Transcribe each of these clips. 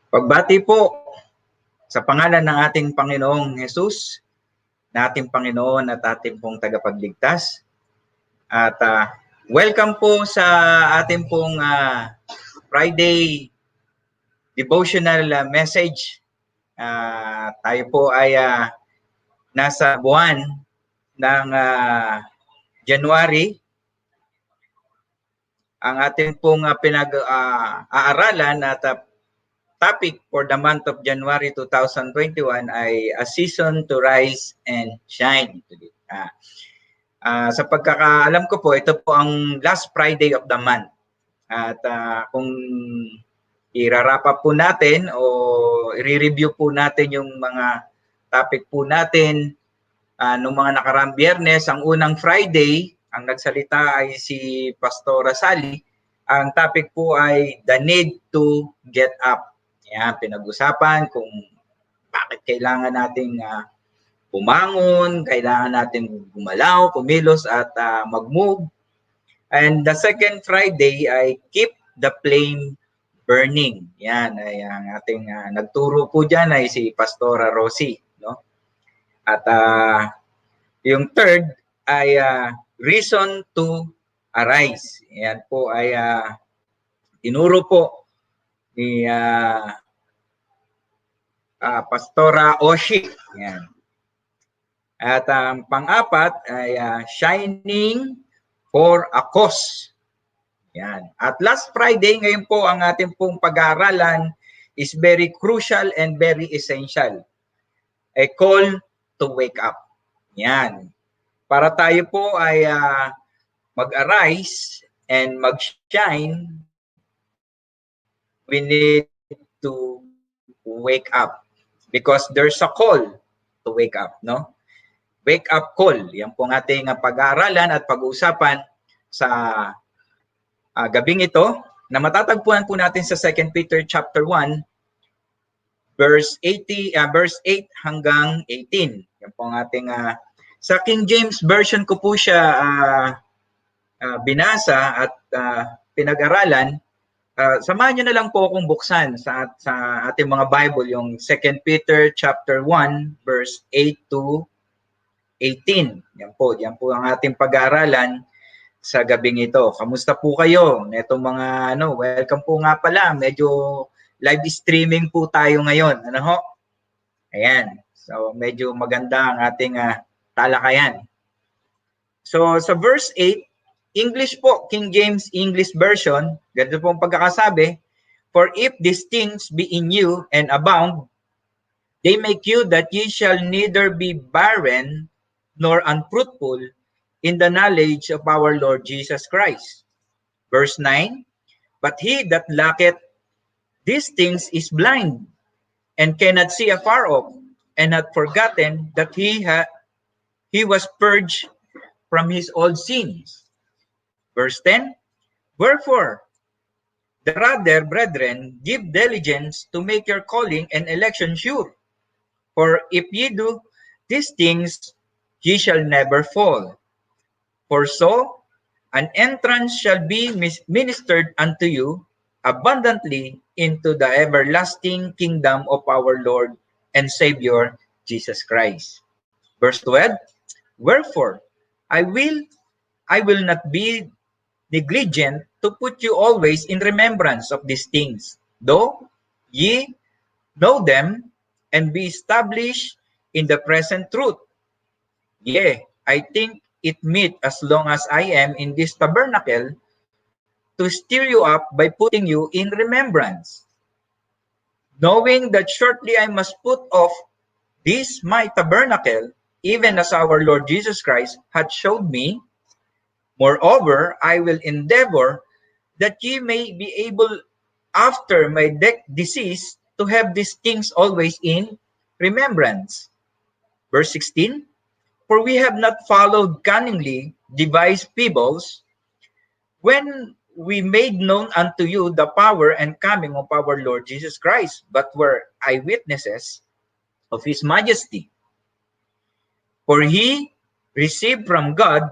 Pagbati po sa pangalan ng ating Panginoong Jesus, na ating Panginoon at ating pong tagapagligtas. At welcome po sa ating pong Friday devotional message. Tayo po ay nasa buwan ng January. Ang ating pong pinag-aaralan at topic for the month of January 2021 ay A Season to Rise and Shine. Sa pagkakaalam ko po, ito po ang last Friday of the month. At kung i-wrap up po natin o i-review po natin yung mga topic po natin nung mga nakaraang Biyernes, ang unang Friday, ang nagsalita ay si Pastora Sally. Ang topic po ay the need to get up. Yan, pinag-usapan kung bakit kailangan nating bumangon, kailangan natin gumalaw, kumilos at mag-move. And the second Friday ay keep the flame burning. Yan ay ang ating nagturo po dyan ay si Pastora Rosie, no? At yung third ay reason to arise. Yan po ay tinuro po ni Pastora Oshi. Yan. At ang pang-apat ay shining for a cause. Yan. At last Friday, ngayon po ang ating pong pag-aaralan is very crucial and very essential. A call to wake up. Yan. Para tayo po ay mag-arise and mag-shine, we need to wake up because there's a call to wake up, no? Wake up call. Yan po ang ating pag-aaralan at pag-uusapan sa gabing ito na matatagpuan po natin sa 2 Peter chapter 1 verse 8 hanggang 18. Yan po ang ating sa King James version ko po siya binasa at pinag-aralan. Samahan niyo na lang po akong buksan sa ating mga Bible, yung 2 Peter chapter 1 verse 8 to 18. Yan po ang ating pag-aaralan sa gabing ito. Kamusta po kayo? Netong mga welcome po nga pala. Medyo live streaming po tayo ngayon. Ano ho? Ayan. So medyo maganda ang ating talakayan. So sa verse 8, English po, King James English version, ganito po ang pagkakasabi, for if these things be in you and abound, they make you that ye shall neither be barren nor unfruitful in the knowledge of our Lord Jesus Christ. Verse 9, but he that lacketh these things is blind, and cannot see afar off, and hath forgotten that he was purged from his old sins. Verse 10, wherefore, Rather, brethren, give diligence to make your calling and election sure. For if ye do these things, ye shall never fall. For so, an entrance shall be ministered unto you abundantly into the everlasting kingdom of our Lord and Savior, Jesus Christ. Verse 12, wherefore, I will not be negligent to put you always in remembrance of these things, though ye know them and be established in the present truth. Yea, I think it meet as long as I am in this tabernacle to stir you up by putting you in remembrance, knowing that shortly I must put off this my tabernacle, even as our Lord Jesus Christ hath showed me. Moreover, I will endeavor that ye may be able after my decease to have these things always in remembrance. Verse 16, for we have not followed cunningly devised fables, when we made known unto you the power and coming of our Lord Jesus Christ, but were eyewitnesses of his majesty. For he received from God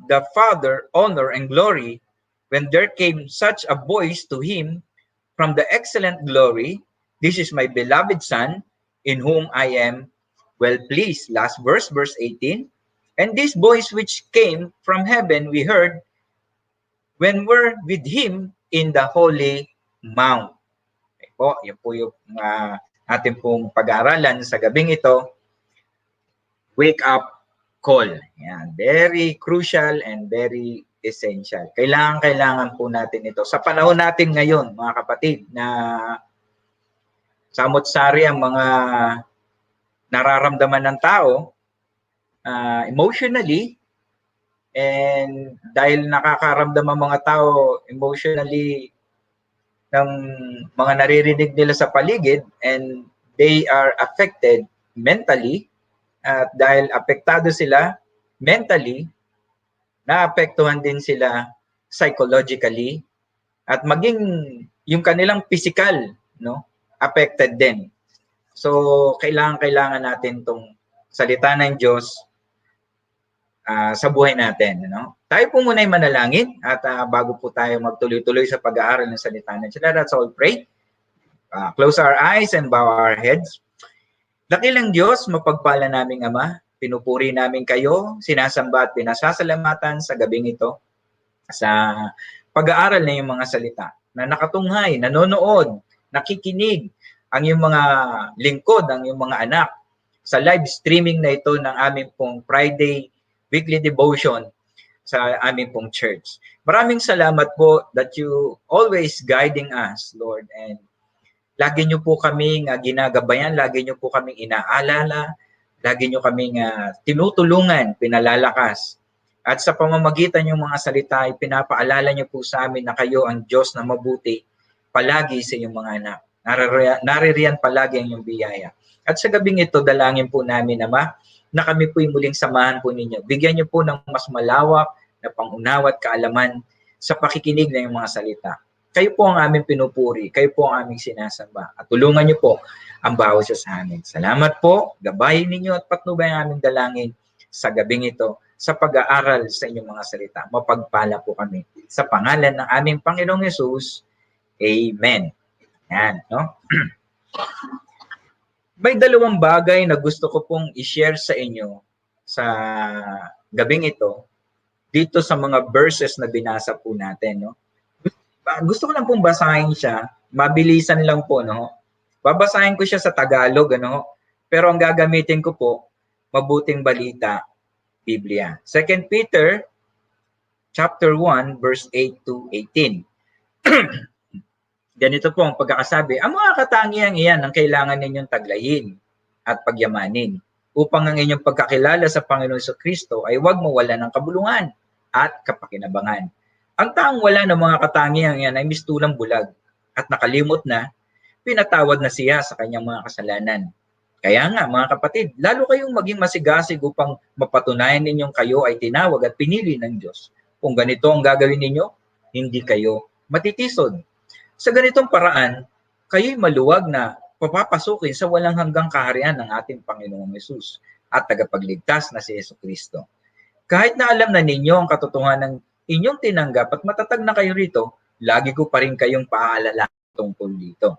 the Father honor and glory, when there came such a voice to him from the excellent glory, this is my beloved Son, in whom I am well pleased. Last verse, verse 18. And this voice which came from heaven we heard when we're with him in the holy mount. Okay po, yan po yung ating pong pag-aaralan sa gabing ito. Wake up call. Yan, very crucial and very essential. Kailangan po natin ito. Sa panahon natin ngayon, mga kapatid, na samot-sari ang mga nararamdaman ng tao emotionally, and dahil nakakaramdam ang mga tao emotionally ng mga naririnig nila sa paligid, and they are affected mentally, at dahil apektado sila mentally, naapektuhan din sila psychologically, at maging yung kanilang physical, no, affected din. So, kailangan natin tong salita ng Diyos sa buhay natin. No? Tayo po muna ay manalangin, at bago po tayo magtuloy-tuloy sa pag-aaral ng salita ng Diyos, let's all pray. Close our eyes and bow our heads. Dakilang Diyos, mapagpala naming Ama, pinupuri namin kayo, sinasamba at pinasasalamatan sa gabing ito sa pag-aaral na yung mga salita na nakatunghay, nanonood, nakikinig ang yung mga lingkod, ang yung mga anak sa live streaming na ito ng aming pong Friday weekly devotion sa aming pong church. Maraming salamat po that you always guiding us, Lord, and lagi nyo po kaming ginagabayan, lagi nyo po kaming inaalala, lagi nyo kaming tinutulungan, pinalalakas. At sa pamamagitan ng mga salita, pinapaalala nyo po sa amin na kayo ang Diyos na mabuti palagi sa inyong mga anak. Naririyan palagi ang inyong biyaya. At sa gabing ito, dalangin po namin, Ama, na kami po yung muling samahan po ninyo. Bigyan nyo po ng mas malawak na pangunawa at kaalaman sa pakikinig ng mga salita. Kayo po ang aming pinupuri, kayo po ang aming sinasamba. At tulungan niyo po ang bawat isa sa amin. Salamat po, gabayin ninyo at patnubay ang aming dalangin sa gabing ito sa pag-aaral sa inyong mga salita. Mapagpala po kami. Sa pangalan ng aming Panginoong Yesus, Amen. Yan, no? May dalawang bagay na gusto ko pong i-share sa inyo sa gabing ito dito sa mga verses na binasa po natin, no? Gusto ko lang pong basahin siya, mabilisan lang po, no? Babasahin ko siya sa Tagalog, ano? Pero ang gagamitin ko po, Mabuting Balita, Biblia. 2 Peter chapter 1 verse 8 to 18. Ganito po ang pagkakasabi, ang mga katangiang iyan ang kailangan ninyong taglayin at pagyamanin upang ang inyong pagkakilala sa Panginoon Kristo ay huwag mawala ng kabulungan at kapakinabangan. Ang taong wala ng mga katangiang yan ay mistulang bulag at nakalimot na, pinatawad na siya sa kanyang mga kasalanan. Kaya nga mga kapatid, lalo kayong maging masigasig upang mapatunayan ninyong kayo ay tinawag at pinili ng Diyos. Kung ganito ang gagawin ninyo, hindi kayo matitisod. Sa ganitong paraan, kayo'y maluwag na papapasukin sa walang hanggang kaharian ng ating Panginoong Hesus at tagapagligtas na si Jesucristo. Kahit na alam na ninyo ang katotohanan ng inyong tinanggap at matatag na kayo rito, lagi ko pa rin kayong paalala tungkol dito.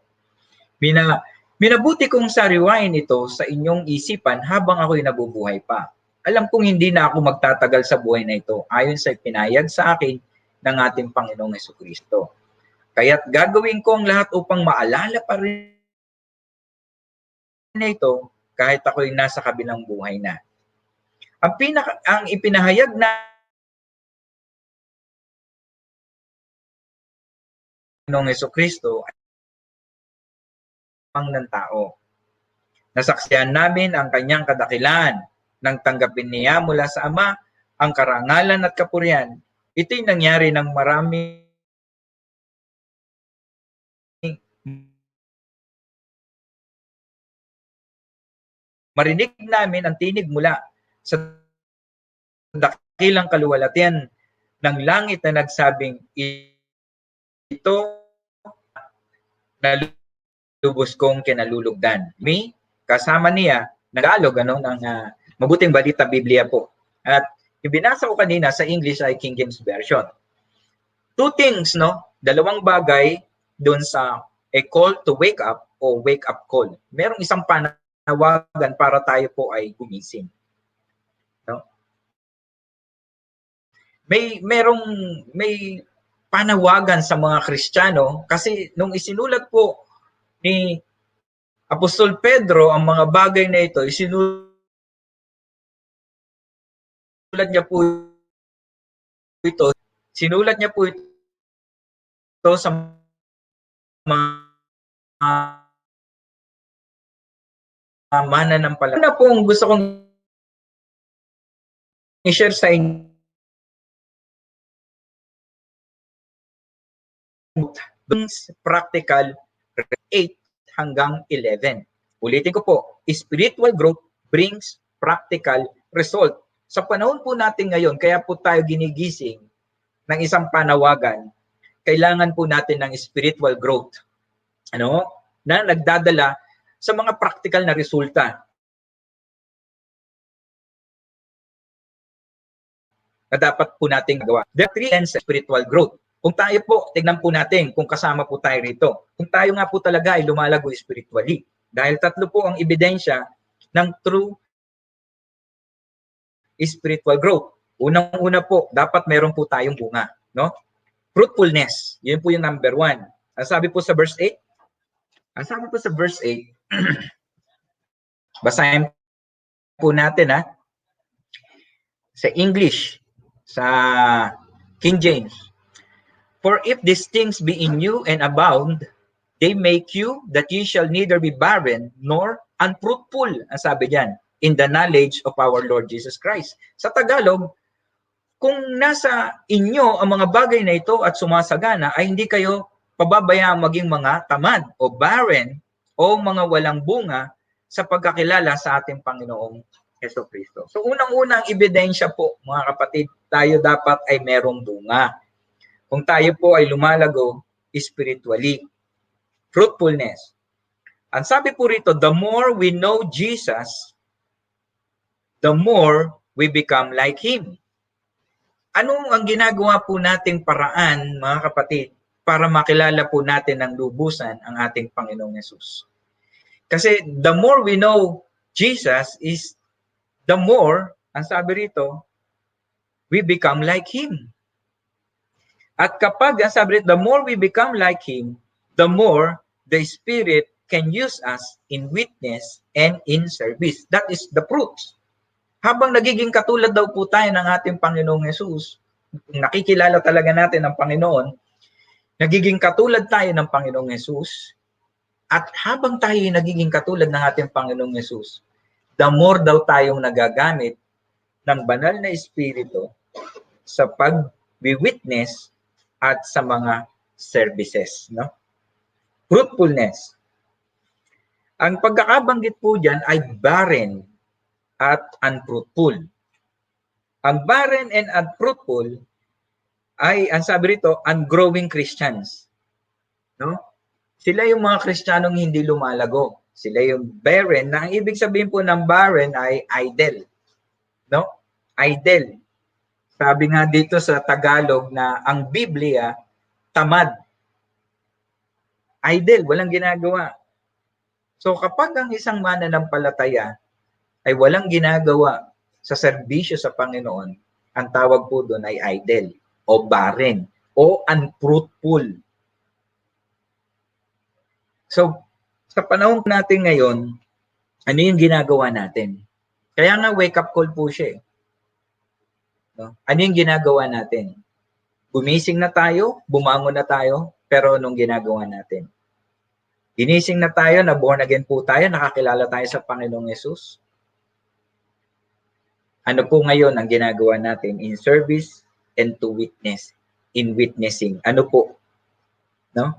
Minabuti kong sariwain ito sa inyong isipan habang ako'y nabubuhay pa. Alam kong hindi na ako magtatagal sa buhay na ito ayon sa ipinahayag sa akin ng ating Panginoong Jesucristo. Kaya't gagawin ko ang lahat upang maalala pa rin na ito kahit ako'y nasa kabilang buhay na. Ang ipinahayag na ng Jesucristo ay ang ng tao. Nasaksihan namin ang kanyang kadakilan nang tanggapin niya mula sa Ama ang karangalan at kapurihan. Ito'y nangyari ng marami marinig namin ang tinig mula sa dakilang kaluwalhatian ng langit na nagsabing, ito na lubos kong kinalulugdan. Me, kasama niya, Tagalog, ng Mabuting Balita Biblia po. At yung binasa ko kanina sa English ay King James Version. Two things, dalawang bagay doon sa a call to wake up o wake up call. Merong isang panawagan para tayo po ay gumising. May panawagan sa mga Kristiyano kasi nung isinulat po ni Apostol Pedro ang mga bagay na ito, isinulat niya po ito sa mga mananampalataya. Una po ang gusto kong i-share sa inyo practical 8 hanggang 11. Ulitin ko po, spiritual growth brings practical result. Sa panahon po natin ngayon, kaya po tayo ginigising ng isang panawagan, kailangan po natin ng spiritual growth. Na nagdadala sa mga practical na resulta. Na dapat po nating gawa. There are 3 lens spiritual growth. Kung tayo po, tignan po natin kung kasama po tayo rito. Kung tayo nga po talaga ay lumalago spiritually. Dahil 3 po ang ebidensya ng true spiritual growth. Unang-una po, dapat meron po tayong bunga. Fruitfulness. Yun po yung number 1. Ang sabi po sa verse 8, basahin po natin sa English, sa King James. For if these things be in you and abound, they make you that ye shall neither be barren nor unfruitful, ang sabi diyan, in the knowledge of our Lord Jesus Christ. Sa Tagalog, kung nasa inyo ang mga bagay na ito at sumasagana, ay hindi kayo pababayaang maging mga tamad o barren o mga walang bunga sa pagkakilala sa ating Panginoong Jesucristo. So unang-unang ebidensya po, mga kapatid, tayo dapat ay merong bunga. Kung tayo po ay lumalago spiritually. Fruitfulness. Ang sabi po rito, the more we know Jesus, the more we become like Him. Ano ang ginagawa po nating paraan, mga kapatid, para makilala po natin ng lubusan ang ating Panginoong Hesus? Kasi the more we know Jesus is the more, ang sabi rito, we become like Him. At kapag, ang sabi rito, the more we become like Him, the more the Spirit can use us in witness and in service. That is the fruit. Habang nagiging katulad daw po tayo ng ating Panginoong Hesus, nakikilala talaga natin ang Panginoon, nagiging katulad tayo ng Panginoong Hesus, at habang tayo nagiging katulad ng ating Panginoong Hesus, the more daw tayong nagagamit ng banal na Espiritu sa pag-witness at sa mga services. Fruitfulness. Ang pagkakabanggit po dyan ay barren at unfruitful. Ang barren and unfruitful ay, ang sabi rito, ungrowing Christians. No? Sila yung mga Kristiyanong hindi lumalago. Sila yung barren, na ang ibig sabihin po ng barren ay idle. No? Idle. Sabi nga dito sa Tagalog na ang Biblia, tamad. Idle, walang ginagawa. So kapag ang isang mananampalataya ay walang ginagawa sa serbisyo sa Panginoon, ang tawag po doon ay idle o barren o unfruitful. So, sa panahon natin ngayon, ano yung ginagawa natin? Kaya nga wake up call po siya. No? Ano yung ginagawa natin? Gumising na tayo, bumangon na tayo, pero anong ginagawa natin? Ginising na tayo, na born again po tayo, nakakilala tayo sa Panginoong Yesus. Ano po ngayon ang ginagawa natin in service and to witness, in witnessing? Ano po? No?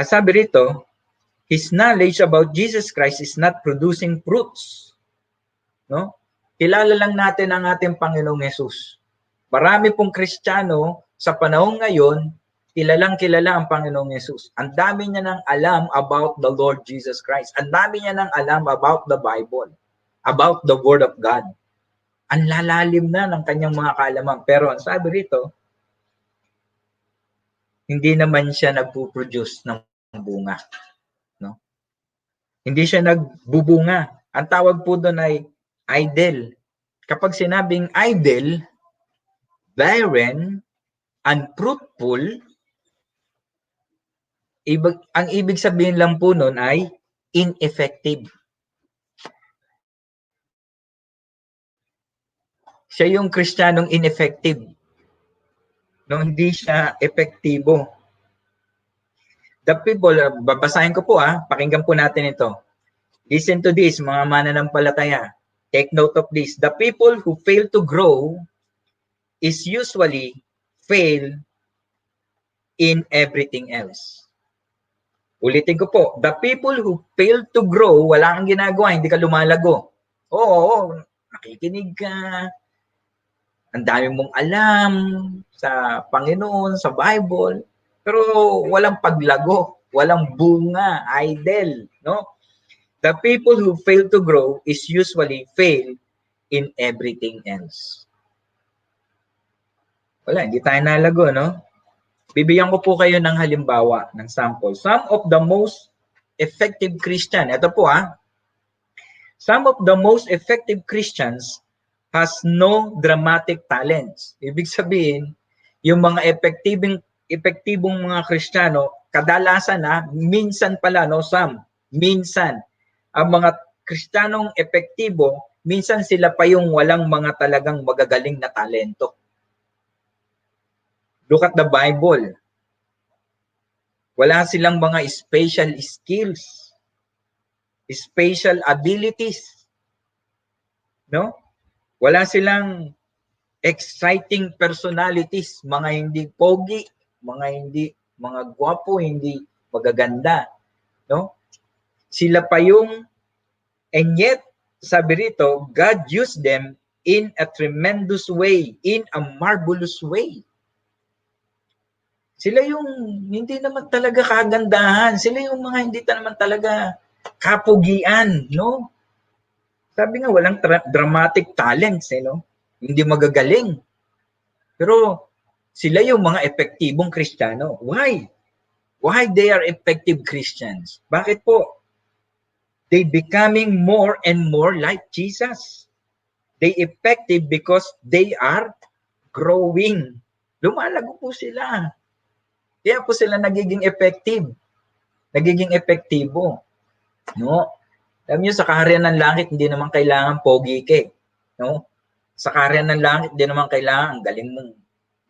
Sabi rito, his knowledge about Jesus Christ is not producing fruits. No? Kilala lang natin ang ating Panginoong Yesus. Marami pong Kristiyano sa panahon ngayon, kilalang kilala ang Panginoong Yesus. Ang dami niya nang alam about the Lord Jesus Christ. Ang dami niya nang alam about the Bible, about the Word of God. Ang lalalim na ng kanyang mga kaalaman. Pero ang sabi rito, hindi naman siya nagpo-produce ng bunga. No? Hindi siya nagbubunga. Ang tawag po doon ay idle. Kapag sinabing idle, barren, unfruitful, ang ibig sabihin lang po nun ay ineffective. Siya yung Kristiyanong ineffective. No, hindi siya epektibo. The people, babasahin ko po pakinggan po natin ito. Listen to this, mga mananampalataya. Take note of this. The people who fail to grow is usually fail in everything else. Ulitin ko po, the people who fail to grow, wala kang ginagawa, hindi ka lumalago. Oo, nakikinig ka, ang dami mong alam sa Panginoon, sa Bible, pero walang paglago, walang bunga, idle, no? The people who fail to grow is usually fail in everything else. Wala, hindi tayo nalago, no? Bibigyan ko po kayo ng halimbawa, ng sample. Some of the most effective Christian, ito po some of the most effective Christians has no dramatic talents. Ibig sabihin, yung mga epektibong mga Kristiyano, kadalasan minsan pala, no, minsan. Ang mga Kristiyanong epektibo, minsan sila pa yung walang mga talagang magagaling na talento. Look at the Bible. Wala silang mga special skills, special abilities. No? Wala silang exciting personalities, mga hindi pogi, mga gwapo, hindi magaganda. No? Sila pa yung, and yet, sabi rito, God used them in a tremendous way, in a marvelous way. Sila yung hindi naman talaga kagandahan. Sila yung mga hindi naman talaga kapugian, no? Sabi nga, walang dramatic talents, no? Hindi magagaling. Pero sila yung mga epektibong Kristiyano. Why? Why they are effective Christians? Bakit po? They becoming more and more like Jesus. They effective because they are growing. Lumalago po sila. Kaya po sila nagiging effective. Nagiging epektibo. No? Alam niyo, sa kaharian ng langit, hindi naman kailangan pogi ka. No? Sa kaharian ng langit, hindi naman kailangan ang galing mong,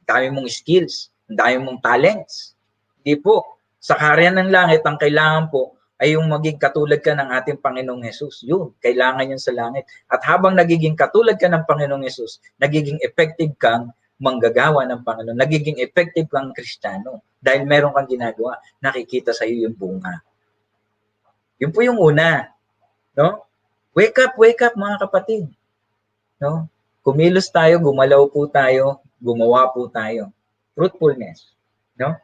dami mong skills, ang dami mong talents. Hindi po. Sa kaharian ng langit, ang kailangan po ay yung maging katulad ka ng ating Panginoong Yesus. Yun, kailangan yun sa langit. At habang nagiging katulad ka ng Panginoong Yesus, nagiging effective kang manggagawa ng Panginoon. Nagiging effective kang Kristiyano. Dahil meron kang ginagawa, nakikita sa iyo yung bunga. Yun po yung una. No? Wake up mga kapatid. No? Kumilos tayo, gumalaw po tayo, gumawa po tayo. Fruitfulness. No?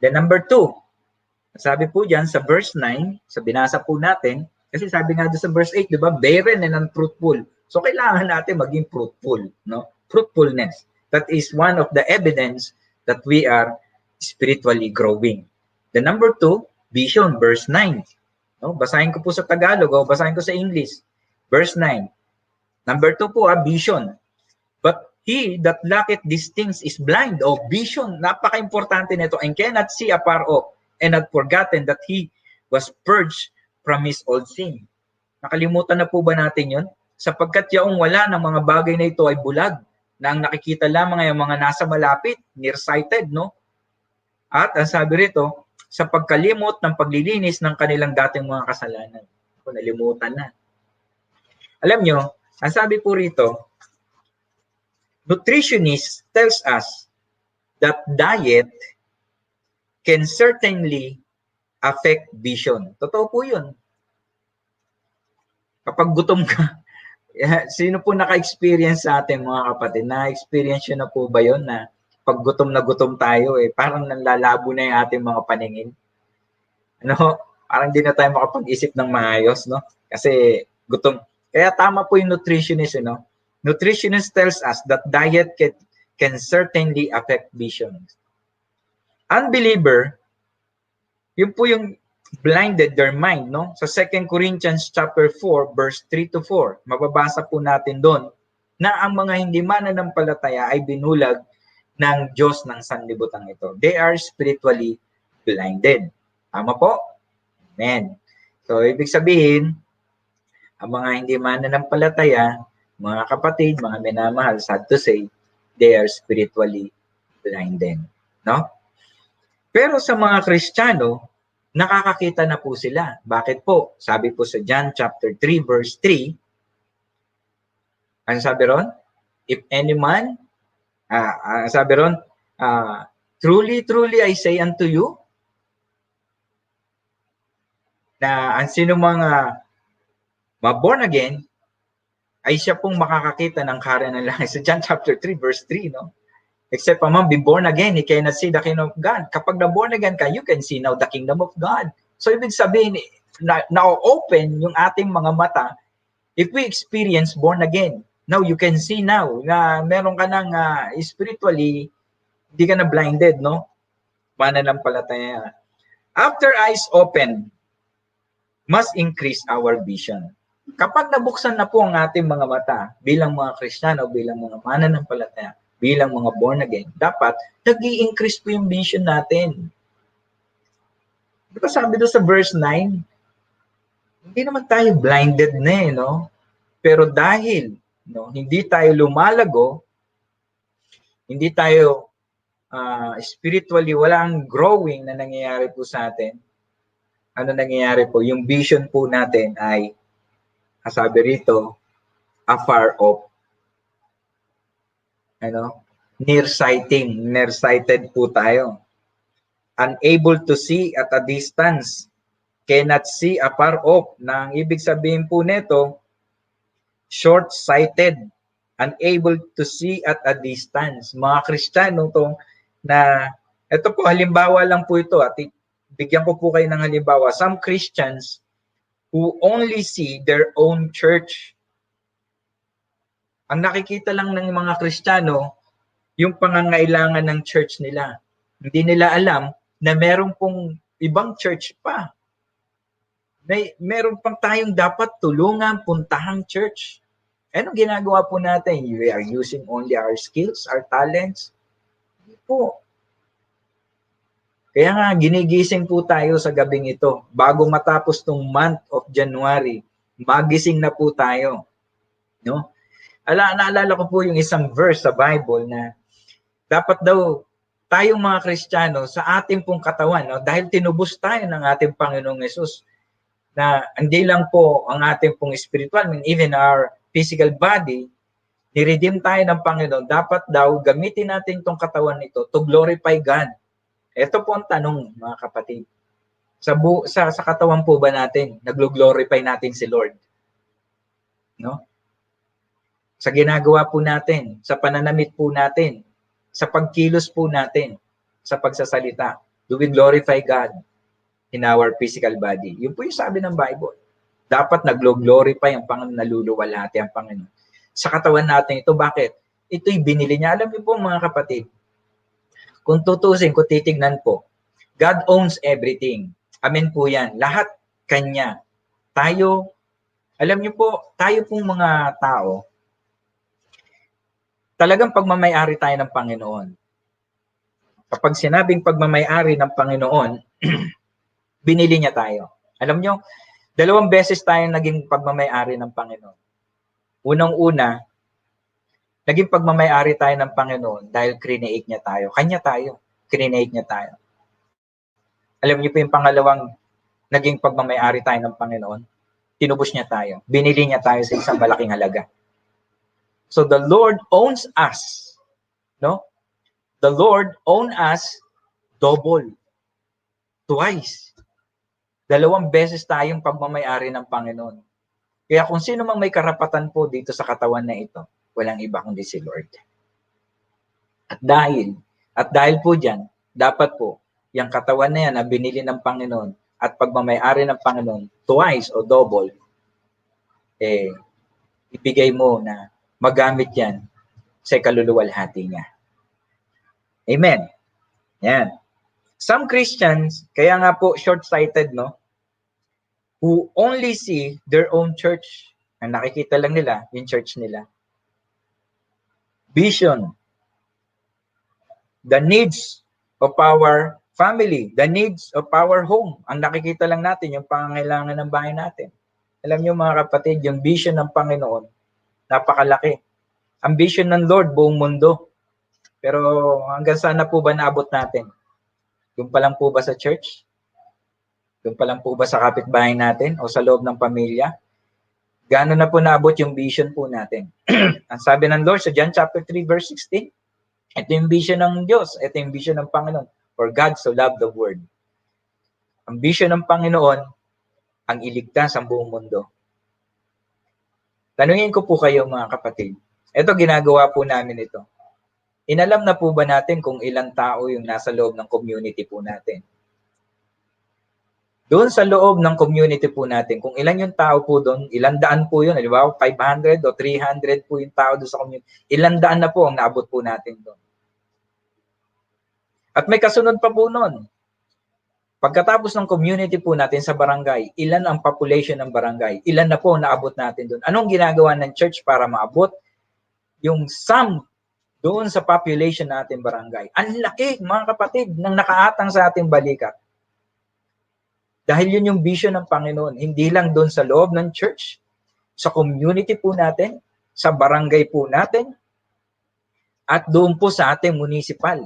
Then number 2, sabi po diyan sa verse 9, sa binasa po natin, kasi sabi nga doon sa verse 8, 'di ba? Barren and unfruitful. So kailangan natin maging fruitful, no? Fruitfulness. That is one of the evidence that we are spiritually growing. The number 2, vision, verse 9. No? Basahin ko po sa Tagalog o basahin ko sa English. Verse 9. Number 2 po, vision. But he that lacketh these things is blind. O, vision. Napaka-importante nito. And cannot see afar off, and had forgotten that he was purged from his old sin. Nakalimutan na po ba natin yun? Sapagkat yaong wala ng mga bagay na ito ay bulag, na ang nakikita lamang ay mga nasa malapit, nearsighted, no? At ang sabi rito, sa pagkalimot ng paglilinis ng kanilang dating mga kasalanan. Kung nalimutan na. Alam nyo, ang sabi po rito, nutritionist tells us that diet can certainly affect vision. Totoo po yun. Kapag gutom ka, sino po naka-experience sa atin mga kapatid? Na-experience yun na po ba yun na pag gutom na gutom tayo, parang nanlalabo na yung ating mga paningin? Ano? Parang di na tayo makapag-isip ng maayos, no? Kasi gutom. Kaya tama po yung nutritionist, no? Nutritionist tells us that diet can certainly affect vision. Unbeliever, yun po yung blinded their mind, no? Sa 2 Corinthians chapter 4, verse 3 to 4, mababasa po natin doon na ang mga hindi mananampalataya ay binulag ng Diyos ng sanlibutan ito. They are spiritually blinded. Tama po? Amen. So, ibig sabihin, ang mga hindi mananampalataya, mga kapatid, mga minamahal, sad to say, they are spiritually blinded. No? Pero sa mga Kristiyano, nakakakita na po sila. Bakit po? Sabi po sa John chapter 3, verse 3, ano sabi ron? If any man, sabi ron, truly, truly I say unto you, na ang sino mga born again, ay siya pong makakakita ng karya ng langit. Sa John chapter 3, verse 3, no? Except a man be born again, he cannot see the kingdom of God. Kapag na-born again ka, you can see now the kingdom of God. So, ibig sabihin, na-open yung ating mga mata if we experience born again. Now, you can see now na meron ka ng spiritually, hindi ka na blinded, no? Mananampalataya. After eyes open, must increase our vision. Kapag nabuksan na po ang ating mga mata bilang mga Kristiyano, bilang mga mananampalataya, bilang mga born again, dapat nag-i-increase po yung vision natin. Diba sabi doon sa verse 9, hindi naman tayo blinded na no? Pero dahil hindi tayo lumalago, hindi tayo spiritually, walang growing na nangyayari po sa atin, ano nangyayari po? Yung vision po natin ay, sabi rito, afar off. Nearsighted po tayo. Unable to see at a distance. Cannot see afar off. Na ang ibig sabihin po nito, short-sighted. Unable to see at a distance. Mga Kristiyano to na, ito po, halimbawa lang po ito at bigyan ko po kayo ng halimbawa. Some Christians who only see their own church. Ang nakikita lang ng mga Kristiyano, yung pangangailangan ng church nila. Hindi nila alam na meron pong ibang church pa. Meron pang tayong dapat tulungan, puntahang church. Anong ginagawa po natin? We are using only our skills, our talents. Hindi po. Kaya nga, ginigising po tayo sa gabing ito. Bago matapos tong month of January, magising na po tayo. No? Naalala ko po yung isang verse sa Bible na dapat daw tayong mga Kristiyano sa ating pong katawan, dahil tinubos tayo ng ating Panginoong Yesus, na hindi lang po ang ating pong spiritual, even our physical body, ni-redeem tayo ng Panginoon, dapat daw gamitin natin itong katawan nito to glorify God. Ito po ang tanong, mga kapatid. Sa katawan po ba natin, naglo-glorify natin si Lord? No? Sa ginagawa po natin, sa pananamit po natin, sa pagkilos po natin, sa pagsasalita? Do we glorify God in our physical body? Yun po yung sabi ng Bible. Dapat nag-glorify ang Panginoon, naluluwalhati ang Panginoon. Sa katawan natin ito, bakit? Ito'y binili niya. Alam niyo po mga kapatid, kung tutusin, kung titignan po, God owns everything. Amen po yan. Lahat Kanya. Tayo, alam niyo po, tayo pong mga tao, talagang pagmamayari tayo ng Panginoon. Kapag sinabing pagmamayari ng Panginoon, binili niya tayo. Alam niyo, 2 beses tayo naging pagmamayari ng Panginoon. Unang-una, naging pagmamayari tayo ng Panginoon dahil create niya tayo. Kanya tayo. Create niya tayo. Alam niyo po yung pangalawang naging pagmamayari tayo ng Panginoon? Tinubos niya tayo. Binili niya tayo sa isang malaking halaga. So the Lord owns us. No? The Lord owns us double. Twice. 2 beses tayong pagmamayari ng Panginoon. Kaya kung sino mang may karapatan po dito sa katawan na ito, walang iba kundi si Lord. At dahil po dyan, dapat po, yung katawan na yan na binili ng Panginoon at pagmamayari ng Panginoon, twice o double, ibigay mo na magamit yan sa kaluluwalhati niya. Amen. Yan. Some Christians, kaya nga po short-sighted, no? Who only see their own church. Ang nakikita lang nila, yung church nila. Vision. The needs of our family. The needs of our home. Ang nakikita lang natin, yung pangangailangan ng bahay natin. Alam niyo mga kapatid, yung vision ng Panginoon, napakalaki. Ang vision ng Lord, buong mundo. Pero hanggang saan na po ba naabot natin? Yung pa lang po ba sa church? Yung pa lang po ba sa kapitbahay natin o sa loob ng pamilya? Gaano na po naabot yung vision po natin? Ang sabi ng Lord sa John chapter 3 verse 16, ito yung vision ng Diyos, ito yung vision ng Panginoon. For God so loved the world. Ang vision ng Panginoon, ang iligtas ang buong mundo. Tanungin ko po kayo mga kapatid, ito ginagawa po namin ito. Inalam na po ba natin kung ilang tao yung nasa loob ng community po natin? Doon sa loob ng community po natin, kung ilan yung tao po doon, ilang daan po yun, di ba? 500 o 300 po yung tao doon sa community. Ilang daan na po ang naabot po natin doon. At may kasunod pa po noon. Pagkatapos ng community po natin sa barangay, ilan ang population ng barangay? Ilan na po ang naabot natin doon? Anong ginagawa ng church para maabot yung sum doon sa population natin barangay? Ang laki, mga kapatid, ng nakaatang sa ating balikat. Dahil yun yung vision ng Panginoon. Hindi lang doon sa loob ng church, sa community po natin, sa barangay po natin, at doon po sa ating municipal.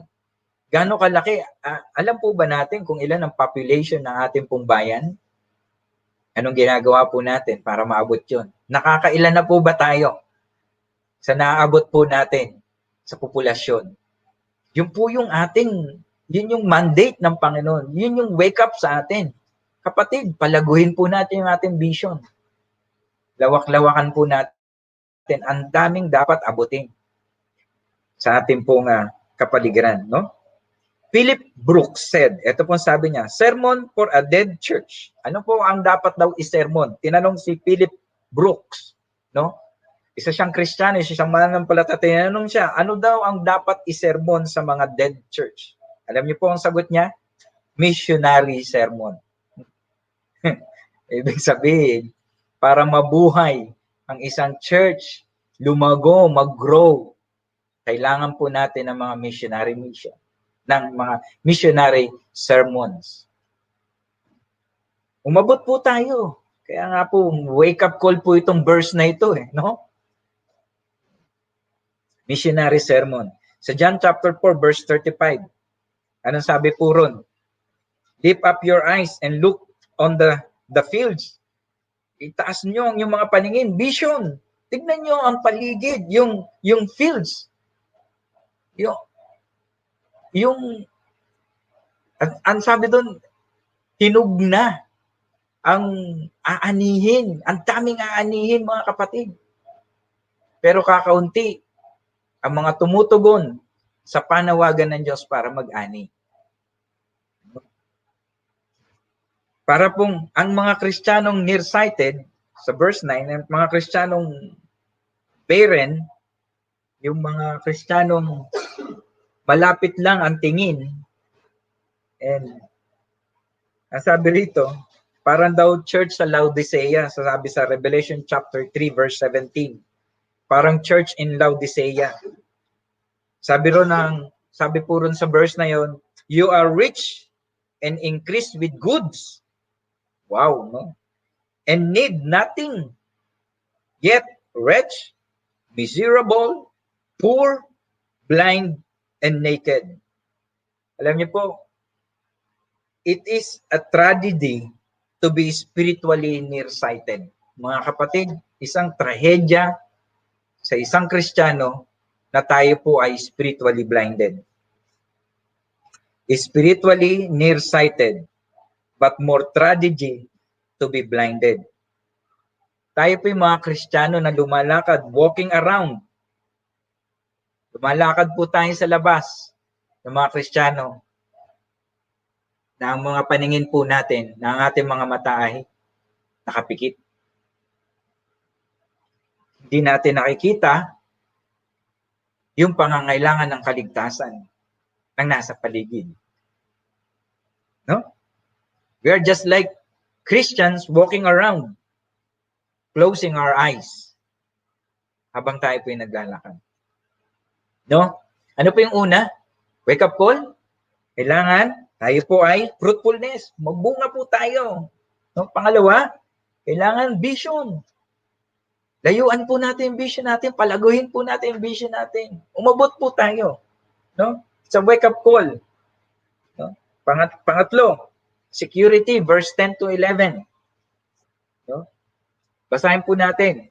Gaano kalaki? Alam po ba natin kung ilan ang population ng ating pong bayan? Anong ginagawa po natin para maabot yun? Nakakailan na po ba tayo sa naaabot po natin sa populasyon? Yun po yung yun yung mandate ng Panginoon. Yun yung wake up sa atin. Kapatid, palaguhin po natin yung ating vision. Lawak-lawakan po natin. Ang daming dapat abutin sa ating pong kapaligiran, no? Philip Brooks said, ito po sabi niya, sermon for a dead church. Ano po ang dapat daw i-sermon? Tinanong si Philip Brooks, no? Isa siyang Kristiyano, isa siyang mananampalataya. Tinanong siya, ano daw ang dapat i-sermon sa mga dead church? Alam niyo po ang sagot niya? Missionary sermon. Ibig sabihin, para mabuhay ang isang church, lumago, mag-grow, kailangan po natin ng mga missionary mission, ng mga missionary sermons. Umabot po tayo. Kaya nga po, wake up call po itong verse na ito, no? Missionary sermon. Sa John chapter 4, verse 35, anong sabi po ron? Lift up your eyes and look on the fields. Itaas nyo yung mga paningin. Vision. Tignan nyo ang paligid, yung fields. Ang sabi doon, hinug na ang aanihin. Ang daming aanihin, mga kapatid. Pero kakaunti ang mga tumutugon sa panawagan ng Diyos para mag-ani. Para pong ang mga Kristiyanong nearsighted, sa verse 9, ang mga Kristiyanong barren, yung mga Kristiyanong malapit lang ang tingin, and ang sabi rito, parang daw church sa Laodicea, sabi sa Revelation chapter 3 verse 17. Parang church in Laodicea. Sabi po ron sa verse na yon, you are rich and increased with goods. Wow, no? And need nothing. Yet wretched, miserable, poor, blind, and naked. Alam niyo po, it is a tragedy to be spiritually nearsighted. Mga kapatid, isang trahedya sa isang Kristiyano na tayo po ay spiritually blinded. Spiritually nearsighted, but more tragedy to be blinded. Tayo po yung mga Kristiyano na lumalakad, walking around. Lumalakad po tayo sa labas ng mga Kristiyano na ang mga paningin po natin, na ang ating mga mata ay nakapikit. Hindi natin nakikita yung pangangailangan ng kaligtasan ang nasa paligid. No? We are just like Christians walking around, closing our eyes habang tayo po yung naglalakad. No? Ano po yung una? Wake up call? Kailangan tayo po ay fruitfulness. Magbunga po tayo. No? Pangalawa, kailangan vision. Layuan po natin yung vision natin. Palaguhin po natin yung vision natin. Umabot po tayo. No? It's a wake up call. No? Pangatlo, security, verse 10 to 11. No? Basahin po natin.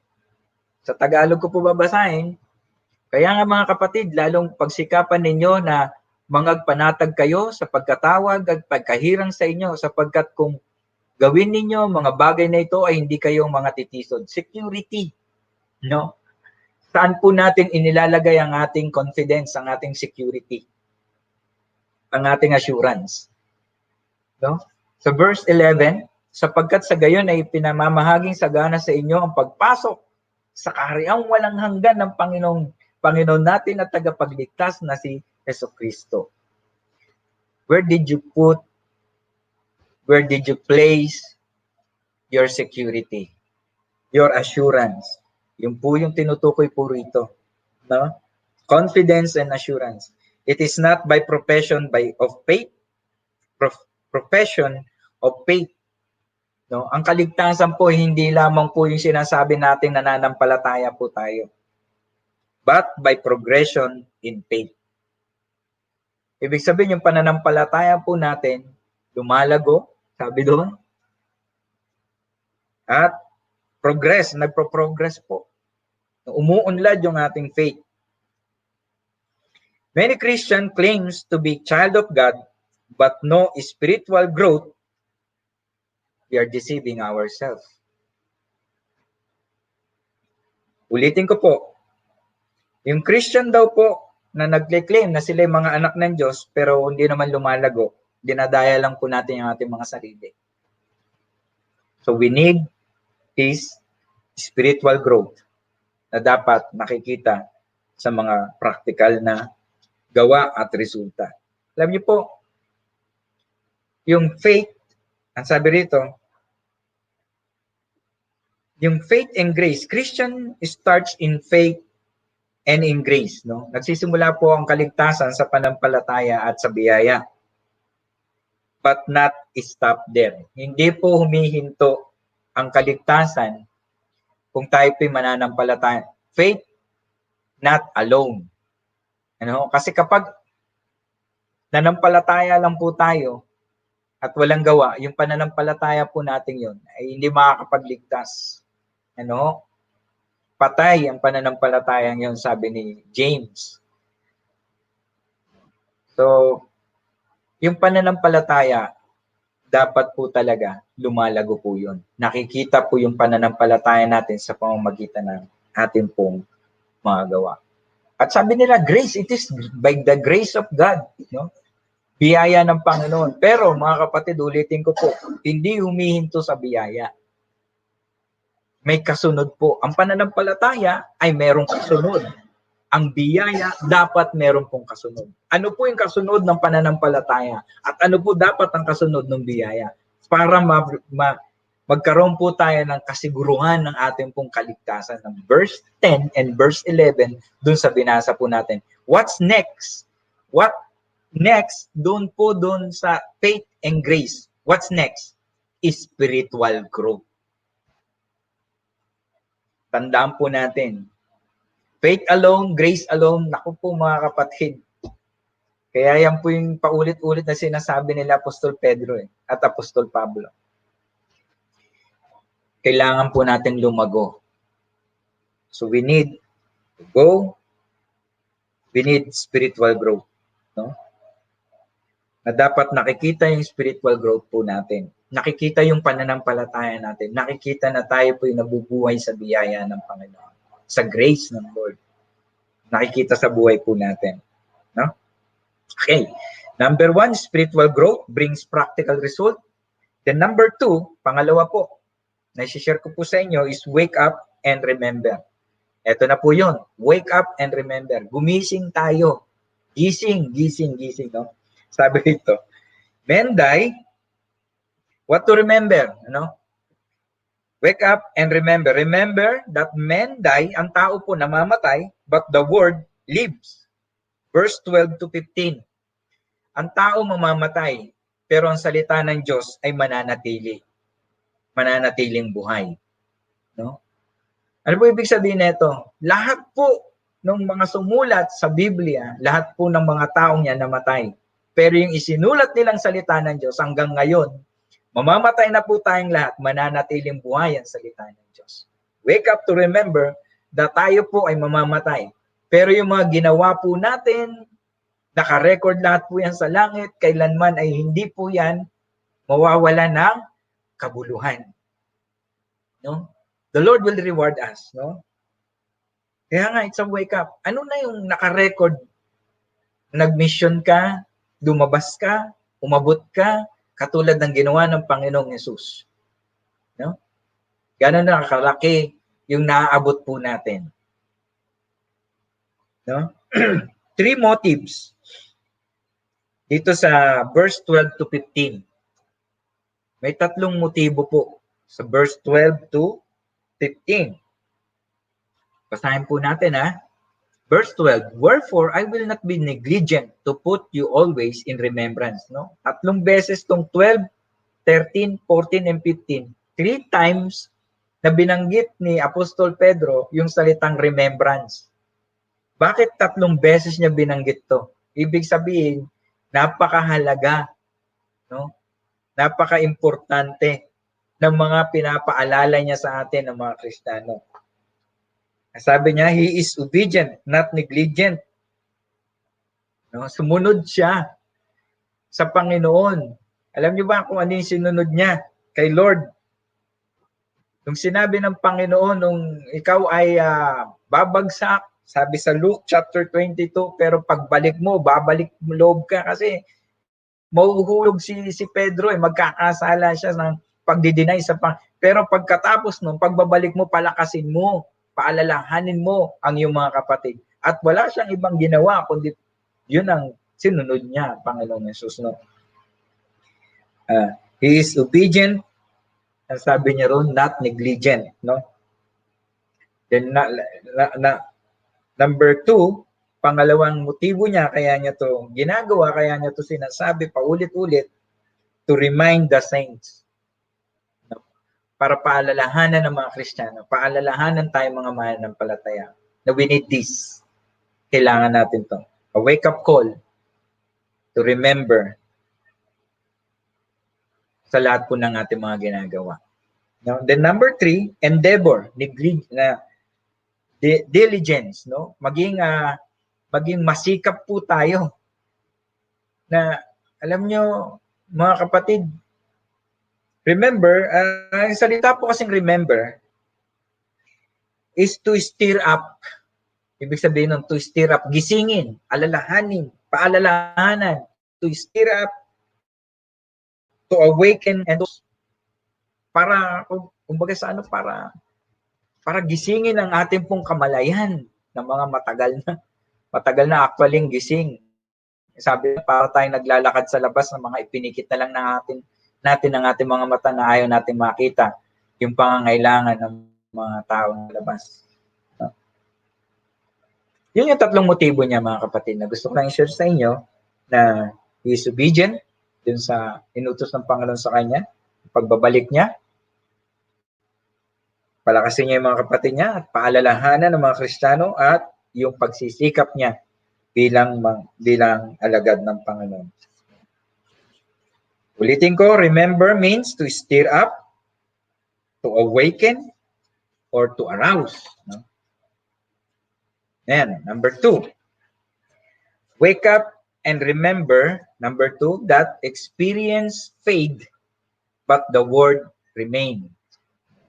Sa Tagalog ko po babasahin. Kaya nga mga kapatid, lalong pagsikapan ninyo na mangagpanatag kayo sa pagkatawag at pagkahirang sa inyo, sapagkat kung gawin ninyo mga bagay na ito ay hindi kayong mga titisod. Security. No? Saan po natin inilalagay ang ating confidence, ang ating security, ang ating assurance? No? Sa verse 11, sapagkat sa gayon ay pinamamahaging sagana sa inyo ang pagpasok sa kahariang walang hanggan ng Panginoon natin at tagapagligtas na si Jesucristo. Where did you place your security, your assurance? Yung po yung tinutukoy po rito. No? Confidence and assurance. It is not by profession of faith, profession of faith. No? Ang kaligtasan po, hindi lamang po yung sinasabi natin na nananampalataya po tayo, but by progression in faith. Ibig sabihin, yung pananampalataya po natin, lumalago, sabi doon, at nagpo-progress po. Umuunlad yung ating faith. Many Christian claims to be child of God, but no spiritual growth. We are deceiving ourselves. Ulitin ko po, yung Christian daw po na nag-claim na sila yung mga anak ng Diyos, pero hindi naman lumalago, dinadaya lang po natin yung ating mga sarili. So we need is spiritual growth na dapat nakikita sa mga practical na gawa at resulta. Alam niyo po, yung faith, ang sabi rito, yung faith and grace, Christian starts in faith and in grace. No? Nagsisimula po ang kaligtasan sa panampalataya at sa biyaya. But not stop there. Hindi po humihinto ang kaligtasan kung tayo po'y mananampalataya. Faith, not alone. Ano? Kasi kapag nanampalataya lang po tayo at walang gawa, yung pananampalataya po natin yun ay hindi makakapagligtas. Ano? Patay ang pananampalatayang yun, sabi ni James. So, yung pananampalataya, dapat po talaga lumalago po yun. Nakikita po yung pananampalataya natin sa pamamagitan ng ating pong mga gawa. At sabi nila, grace, it is by the grace of God. No? Biyaya ng Panginoon. Pero mga kapatid, ulitin ko po, hindi humihinto sa biyaya. May kasunod po. Ang pananampalataya ay merong kasunod. Ang biyaya dapat meron pong kasunod. Ano po yung kasunod ng pananampalataya? At ano po dapat ang kasunod ng biyaya? Para magkaroon po tayo ng kasiguruhan ng ating pong kaligtasan. Ng verse 10 and verse 11, dun sa binasa po natin. What's next? What next? Dun sa faith and grace. What's next? Spiritual growth. Tandaan po natin, faith alone, grace alone, naku po mga kapatid. Kaya yan po yung paulit-ulit na sinasabi nila Apostol Pedro at Apostol Pablo. Kailangan po natin lumago. So we need to go. We need spiritual growth. No? Na dapat nakikita yung spiritual growth po natin. Nakikita yung pananampalataya natin. Nakikita na tayo po yung nabubuhay sa biyaya ng Panginoon. Sa grace ng Lord. Nakikita sa buhay po natin. No? Okay. Number 1, spiritual growth brings practical result. Then number 2, pangalawa po, na i-share ko po sa inyo is wake up and remember. Ito na po yun. Wake up and remember. Gumising tayo. Gising. No? Sabi dito, men die, what to remember? Ano? Wake up and remember. Remember that men die, ang tao po namamatay, but the word lives. Verse 12 to 15. Ang tao mamamatay, pero ang salita ng Diyos ay mananatili. Mananatiling buhay. No? Ano po ibig sabihin nito? Lahat po ng mga sumulat sa Biblia, lahat po ng mga taong yan namatay. Pero yung isinulat nilang salita ng Diyos hanggang ngayon, mamamatay na po tayong lahat, mananatiling buhay ang salita ng Diyos. Wake up to remember that tayo po ay mamamatay. Pero yung mga ginawa po natin, naka-record lahat po yan sa langit, kailanman ay hindi po yan mawawala ng kabuluhan. No? The Lord will reward us. No? Kaya nga, it's a wake up. Ano na yung naka-record? Nag-mission ka, lumabas ka, umabot ka, katulad ng ginawa ng Panginoong Yesus. No? Gano'n na kalaki yung naaabot po natin. No? 3 motives dito sa verse 12 to 15. May 3 motibo po sa verse 12 to 15. Basahin po natin ha. Verse 12, wherefore I will not be negligent to put you always in remembrance. No? 3 beses tong 12, 13, 14, and 15. 3 times na binanggit ni Apostol Pedro yung salitang remembrance. Bakit 3 beses niya binanggit to? Ibig sabihin, napakahalaga, no? Napaka-importante ng mga pinapaalala niya sa atin ng mga Kristiyano. Sabi niya, he is obedient, not negligent. No? Sumunod siya sa Panginoon. Alam niyo ba kung ano yung sinunod niya kay Lord? Nung sinabi ng Panginoon, nung ikaw ay babagsak, sabi sa Luke chapter 22, pero pagbalik mo, babalik mo loob ka kasi mahuhulog si Pedro, magkakasala siya ng pagdidinay sa pero pagkatapos nung pagbabalik mo, palakasin mo, paalalahanin mo ang iyong mga kapatid. At wala siyang ibang ginawa, kundi yun ang sinunod niya, Panginoong Yesus. No? He is obedient, ang sabi niya ron, not negligent. No? Then, number 2, pangalawang motibo niya, kaya niya to ginagawa, kaya niya to sinasabi paulit-ulit, to remind the saints. Para paalalahanan ng mga Kristiyano, paalalahanan tayo mga mananampalataya na we need this. Kailangan natin to. A wake-up call to remember sa lahat po ng ating mga ginagawa. Now, then number 3, endeavor, diligence, no? Maging masikap po tayo na alam nyo mga kapatid, remember, ang salita po kasing remember is to stir up. Ibig sabihin nun, to stir up, gisingin, alalahanin, paalalahanan to stir up, to awaken, and para, kumbaga sa ano, para gisingin ang ating pong kamalayan ng mga matagal na actually gising. Sabi, para tayong naglalakad sa labas ng mga ipinikit na lang natin ang ating mga mata na ayaw natin makita yung pangangailangan ng mga taong labas. Yun yung tatlong motibo niya, mga kapatid, na gusto ko lang i-share sa inyo, na he is obedient dun sa inutos ng Panginoon sa kanya, pagbabalik niya, palakasin niya yung mga kapatid niya at paalalahanan ng mga Kristiyano at yung pagsisikap niya bilang alagad ng Panginoon. Ulitin ko, remember means to stir up, to awaken, or to arouse. No? And number 2, wake up and remember, number 2, that experience fade, but the word remain.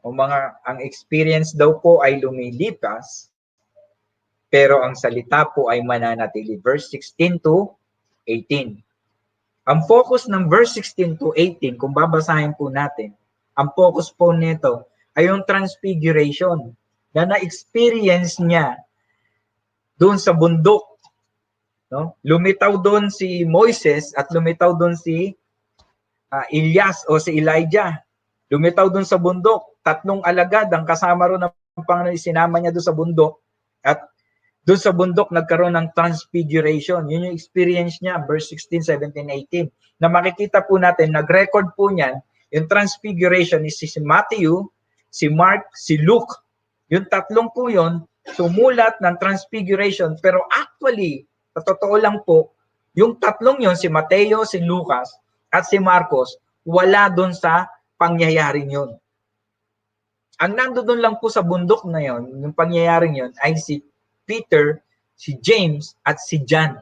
Ang experience daw po ay lumilipas, pero ang salita po ay mananatili. Verse 16 to 18. Ang focus ng verse 16 to 18, kung babasahin po natin, ang focus po nito ay yung transfiguration na na-experience niya doon sa bundok. No? Lumitaw doon si Moises at lumitaw doon si Elias o si Elijah. Lumitaw doon sa bundok. 3 alagad ang kasama ron ng Panginoon, isinama niya doon sa bundok. At doon sa bundok nagkaroon ng transfiguration. Yun yung experience niya, verse 16, 17, 18. Na makikita po natin, nag-record po niyan, yung transfiguration is si Matthew, si Mark, si Luke. Yung 3 po yun, sumulat ng transfiguration. Pero actually, sa totoo lang po, yung 3 yun, si Mateo, si Lucas, at si Marcos, wala doon sa pangyayaring yun. Ang nandoon lang po sa bundok na yun, yung pangyayaring yun, ay si Peter, si James, at si John.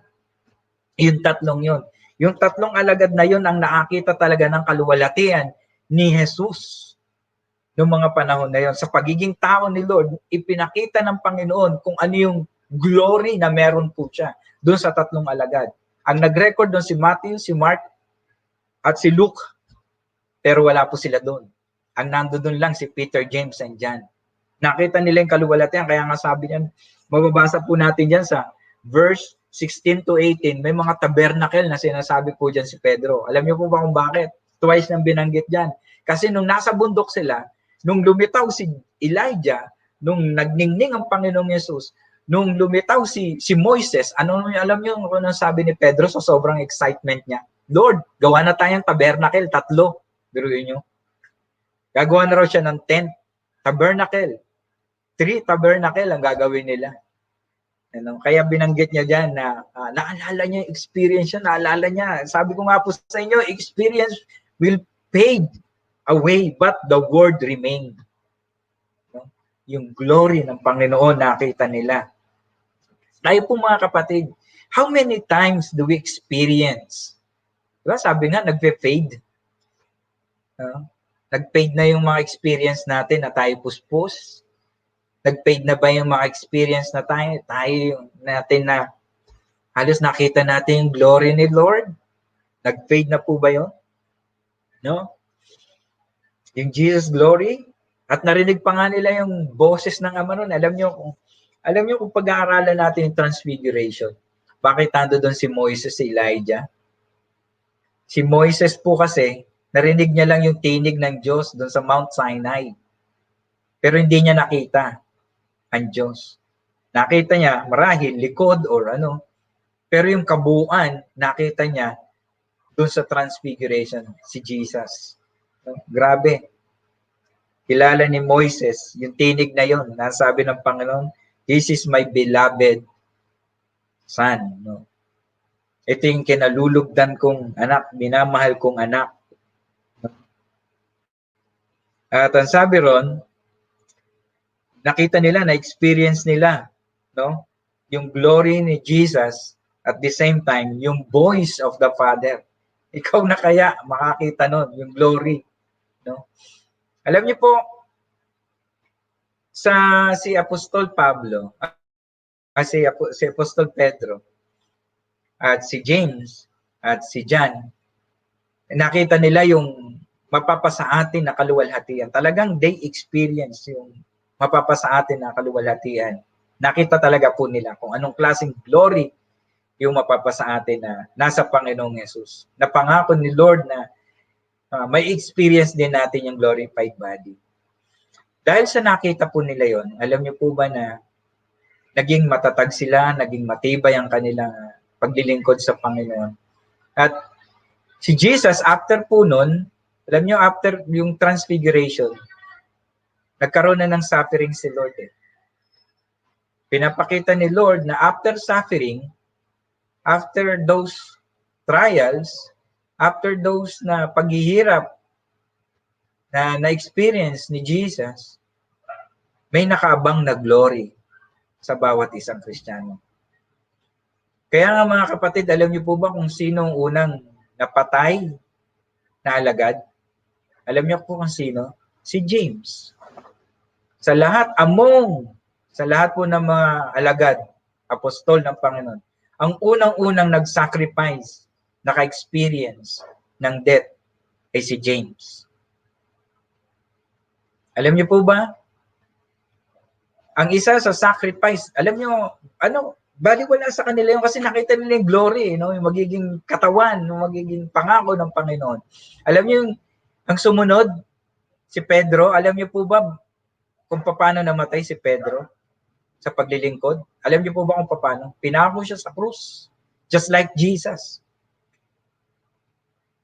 Yung 3 yun. Yung 3 alagad na yun ang nakakita talaga ng kaluwalhatian ni Jesus noong mga panahon na yun. Sa pagiging tao ni Lord, ipinakita ng Panginoon kung ano yung glory na meron po siya doon sa 3 alagad. Ang nag-record doon si Matthew, si Mark, at si Luke, pero wala po sila doon. Ang nandoon lang si Peter, James, and John. Nakita nila yung kaluwalhatian, kaya nga sabi niyan, mababasa po natin dyan sa verse 16 to 18, may mga tabernacle na sinasabi po dyan si Pedro. Alam niyo po ba kung bakit? Twice nang binanggit dyan. Kasi nung nasa bundok sila, nung lumitaw si Elijah, nung nagningning ang Panginoong Yesus, nung lumitaw si Moises, alam niyo kung anong sabi ni Pedro sa sobrang excitement niya? Lord, gawa na tayong tabernacle, 3. Biruin niyo. Gagawa na raw siya ng tent, tabernacle. 3 tabernacle ang gagawin nila. Ano? Kaya binanggit niya dyan na naalala niya yung experience niya, naalala niya. Sabi ko nga po sa inyo, experience will fade away, but the word remain. No? Yung glory ng Panginoon nakita nila. Tayo po mga kapatid, how many times do we experience? Diba? Sabi nga, nagpe-fade. Nag-fade na yung mga experience natin na tayo puspos. Nag-fade na ba yung mga experience na tayo natin na halos nakita natin yung glory ni Lord? Nag-fade na po ba yun? No? Yung Jesus glory? At narinig pa nga nila yung boses ng Ama nun. Alam nyo kung pag-aaralan natin yung transfiguration, bakit nando doon si Moises, si Elijah? Si Moises po kasi, narinig niya lang yung tinig ng Diyos doon sa Mount Sinai. Pero hindi niya nakita ang Diyos. Nakita niya, marahil, likod or ano. Pero yung kabuuan, nakita niya doon sa transfiguration, si Jesus. Grabe. Kilala ni Moises, yung tinig na yun, nasabi ng Panginoon, this is my beloved son. No? Ito yung kinalulugdan kong anak, minamahal kong anak. At ang sabi ron, nakita nila, na-experience nila, no? Yung glory ni Jesus at the same time, yung voice of the Father. Ikaw na kaya makakita nun, yung glory. No? Alam niyo po, si Apostol Pablo, si Apostol Pedro, at si James, at si John, nakita nila yung mapapasa atin na kaluwalhatian. Talagang they experience yung mapapasa atin na kaluwalhatian. Nakita talaga po nila kung anong klaseng glory yung mapapasa atin na nasa Panginoong Yesus. Napangako ni Lord na may experience din natin yung glorified body. Dahil sa nakita po nila yon, alam niyo po ba na naging matatag sila, naging matibay ang kanilang paglilingkod sa Panginoon. At si Jesus, after po nun, alam niyo, after yung transfiguration, nagkaroon na ng suffering si Lord. Pinapakita ni Lord na after suffering, after those trials, after those na paghihirap na na-experience ni Jesus, may nakaabang na glory sa bawat isang Kristiyano. Kaya nga mga kapatid, alam niyo po ba kung sino ang unang napatay na alagad? Alam niyo po kung sino? Si James. Sa lahat po ng mga alagad, apostol ng Panginoon, ang unang-unang nag-sacrifice, naka-experience ng death ay si James. Alam niyo po ba? Ang isa sa sacrifice, alam niyo, baliwala sa kanila yun kasi nakita nila yung glory, no? Yung magiging katawan, yung magiging pangako ng Panginoon. Alam niyo, ang sumunod, si Pedro, alam niyo po ba kung paano namatay si Pedro sa paglilingkod? Alam niyo po ba kung paano? Pinako siya sa krus, just like Jesus.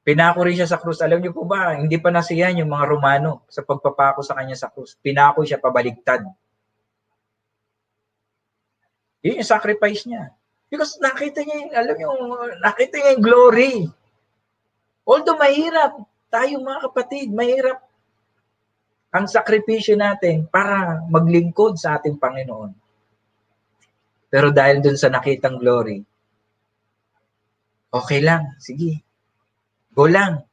Pinako rin siya sa krus. Alam niyo po ba, hindi pa nasiyahan yung mga Romano sa pagpapako sa kanya sa krus. Pinako siya pabaligtad. Yun yung sacrifice niya. Because nakita niya yung glory. Although mahirap, tayo mga kapatid, mahirap ang sakripisyo natin para maglingkod sa ating Panginoon. Pero dahil dun sa nakitang glory, okay lang, sige, go lang.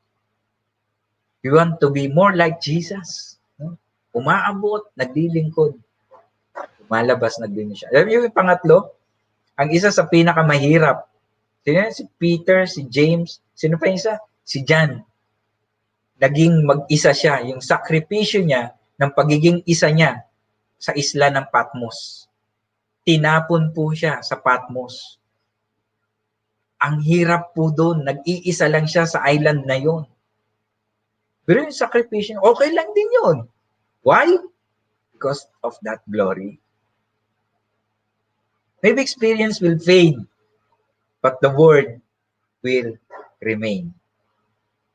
You want to be more like Jesus? Umaabot, naglilingkod. Malabas naglingkod siya. Alam niyo yung pangatlo? Ang isa sa pinakamahirap. Sino yan? Si Peter, si James. Sino pa yung isa? Si John. Naging mag-isa siya. Yung sakripisyo niya ng pagiging isa niya sa isla ng Patmos. Tinapon po siya sa Patmos. Ang hirap po doon. Nag-iisa lang siya sa island na yon. Pero yung sakripisyo, okay lang din yun. Why? Because of that glory. Maybe experience will fade, but the word will remain.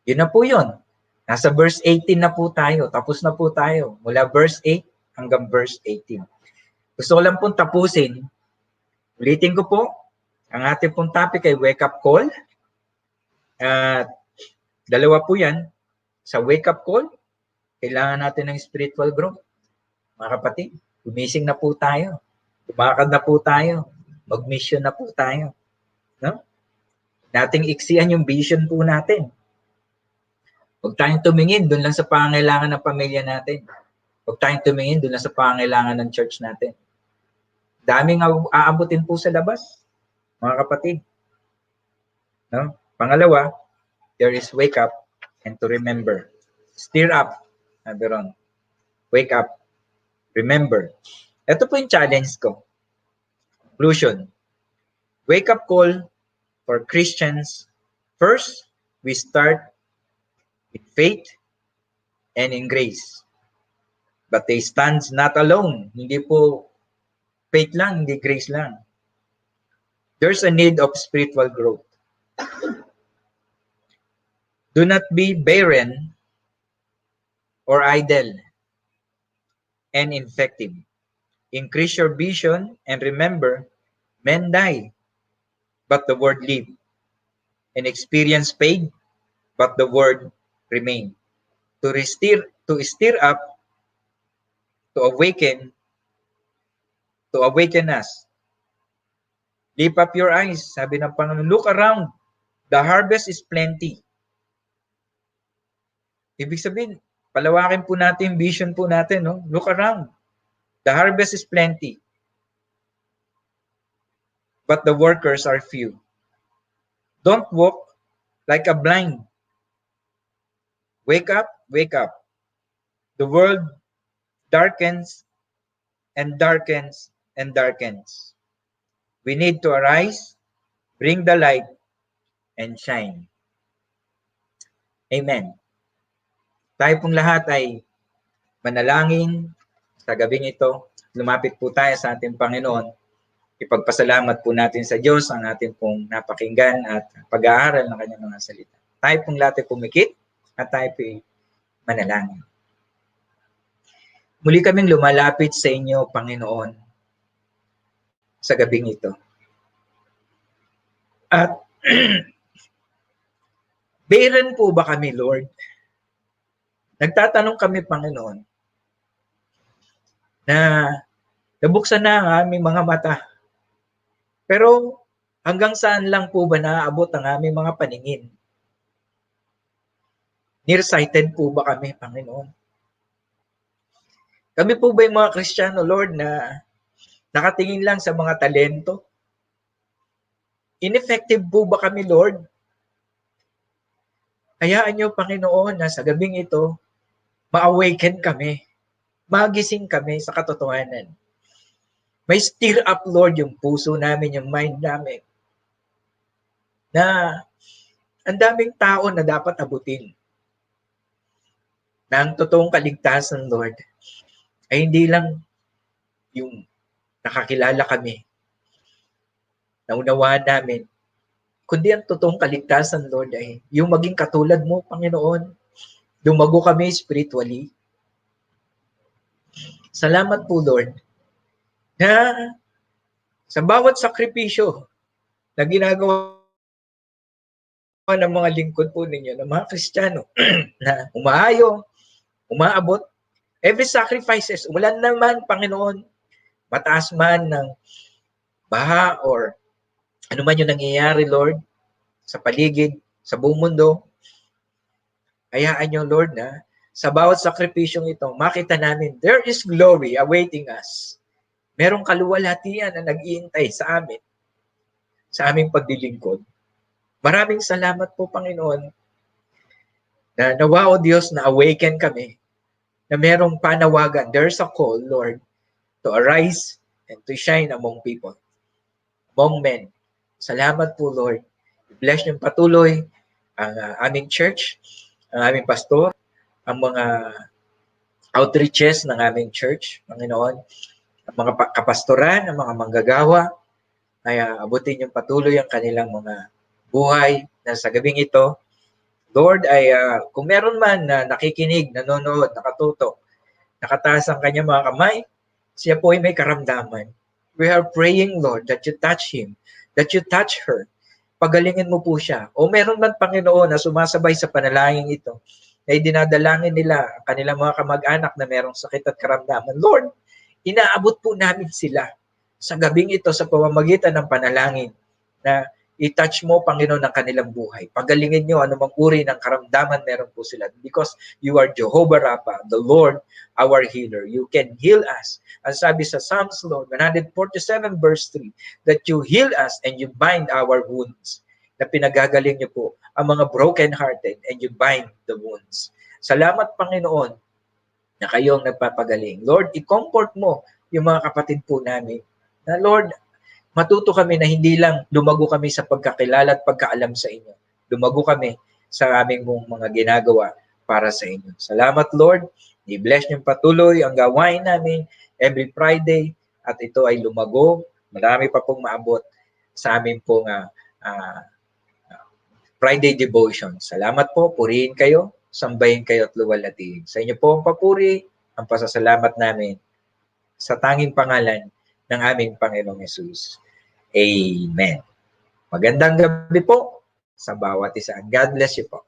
Yun na po yun. Nasa verse 18 na po tayo. Tapos na po tayo. Mula verse 8 hanggang verse 18. Gusto ko lang pong tapusin. Ulitin ko po. Ang ating pong topic ay wake up call. Dalawa po yan. Sa wake up call, kailangan natin ng spiritual growth. Mga kapatid, gumising na po tayo. Lumakad na po tayo. Mag-mission na po tayo. No? Nating iksian yung vision po natin. Huwag tayong tumingin doon lang sa pangangailangan ng pamilya natin. Huwag tayong tumingin doon lang sa pangangailangan ng church natin. Daming aabutin po sa labas, mga kapatid. No? Pangalawa, there is wake up and to remember. Stir up. Nabiron. Wake up. Remember. Ito po yung challenge ko. Conclusion. Wake up call for Christians. First, we start with faith and in grace. But they stand not alone. Hindi po faith lang, hindi grace lang. There's a need of spiritual growth. Do not be barren or idle and ineffective. Increase your vision and remember, men die, but the word live. And experience fade, but the word remain. To stir up, to awaken us. Lift up your eyes, sabi ng Panginoon, look around. The harvest is plenty. Ibig sabihin, palawakin po natin yung vision po natin. No? Look around. The harvest is plenty. But the workers are few. Don't walk like a blind. Wake up, wake up. The world darkens and darkens and darkens. We need to arise, bring the light, and shine. Amen. Tayo pong lahat ay manalangin sa gabing ito. Lumapit po tayo sa ating Panginoon. Ipagpasalamat po natin sa Diyos ang ating pong napakinggan at pag-aaral ng kanyang mga salita. Tayo pong lahat ay pumikit at tayo po ay manalangin. Muli kaming lumalapit sa inyo, Panginoon, sa gabing ito. At bayran po ba kami, Lord? Nagtatanong kami, Panginoon, na nabuksan na ang aming mga mata. Pero hanggang saan lang po ba naaabot ang aming mga paningin? Nearsighted po ba kami, Panginoon? Kami po ba yung mga Kristiyano, Lord, na nakatingin lang sa mga talento? Ineffective po ba kami, Lord? Hayaan niyo, Panginoon, na sa gabing ito, ma-awaken kami. Magising kami sa katotohanan. May stir up, Lord, yung puso namin, yung mind namin. Na ang daming tao na dapat abutin. Na ang totoong kaligtasan, Lord, ay hindi lang yung nakakilala kami, naunawaan namin, kundi ang totoong kaligtasan, Lord, ay yung maging katulad mo, Panginoon. Lumago kami spiritually. Salamat po, Lord, na sa bawat sakripisyo na ginagawa ng mga lingkod po ninyo, ng mga Kristiyano, na umaayo, umaabot, every sacrifices, wala naman, Panginoon, mataas man ng baha or ano man yung nangyayari, Lord, sa paligid, sa buong mundo, hayaan nyo, Lord, na sa bawat sakripisyong ito, makita namin, there is glory awaiting us. Merong kaluwalhatian na nag-iintay sa amin, sa aming paglilingkod. Maraming salamat po, Panginoon, na nawa, O Diyos, na awaken kami, na merong panawagan, there's a call, Lord, to arise and to shine among people, among men. Salamat po, Lord. Bless niyong patuloy ang aming church, ang aming pastor, ang mga outreaches ng aming church, Panginoon, ang mga kapastoran, ang mga manggagawa, ay abutin yung patuloy ang kanilang mga buhay na sa gabing ito. Lord, ay kung meron man na nakikinig, nanonood, nakatutok, nakataas ang kanyang mga kamay, siya po ay may karamdaman. We are praying, Lord, that you touch him, that you touch her. Pagalingin mo po siya. O meron man, Panginoon, na sumasabay sa panalangin ito, na dinadalangin nila ang kanilang mga kamag-anak na merong sakit at karamdaman. Lord, inaabot po namin sila sa gabing ito sa pamamagitan ng panalangin na i-touch mo, Panginoon, ang kanilang buhay. Pagalingin nyo anumang uri ng karamdaman meron po sila. Because you are Jehovah Rapha, the Lord, our healer. You can heal us. Ang sabi sa Psalms, Lord, 147 verse 3, that you heal us and you bind our wounds. Na pinagagaling nyo po ang mga broken-hearted and you bind the wounds. Salamat, Panginoon, na kayong nagpapagaling. Lord, i-comfort mo yung mga kapatid po namin. Na Lord, matuto kami na hindi lang lumago kami sa pagkakilala at pagkaalam sa inyo. Lumago kami sa aming mga ginagawa para sa inyo. Salamat, Lord. I-bless niyong patuloy ang gawain namin every Friday at ito ay lumago. Marami pa pong maabot sa aming pong Friday devotion. Salamat po. Purihin kayo, sambahin kayo at luwalhatiin. Sa inyo po ang papuri, ang pasasalamat namin sa tanging pangalan ng aming Panginoong Hesus. Amen. Magandang gabi po sa bawat isa. God bless you po.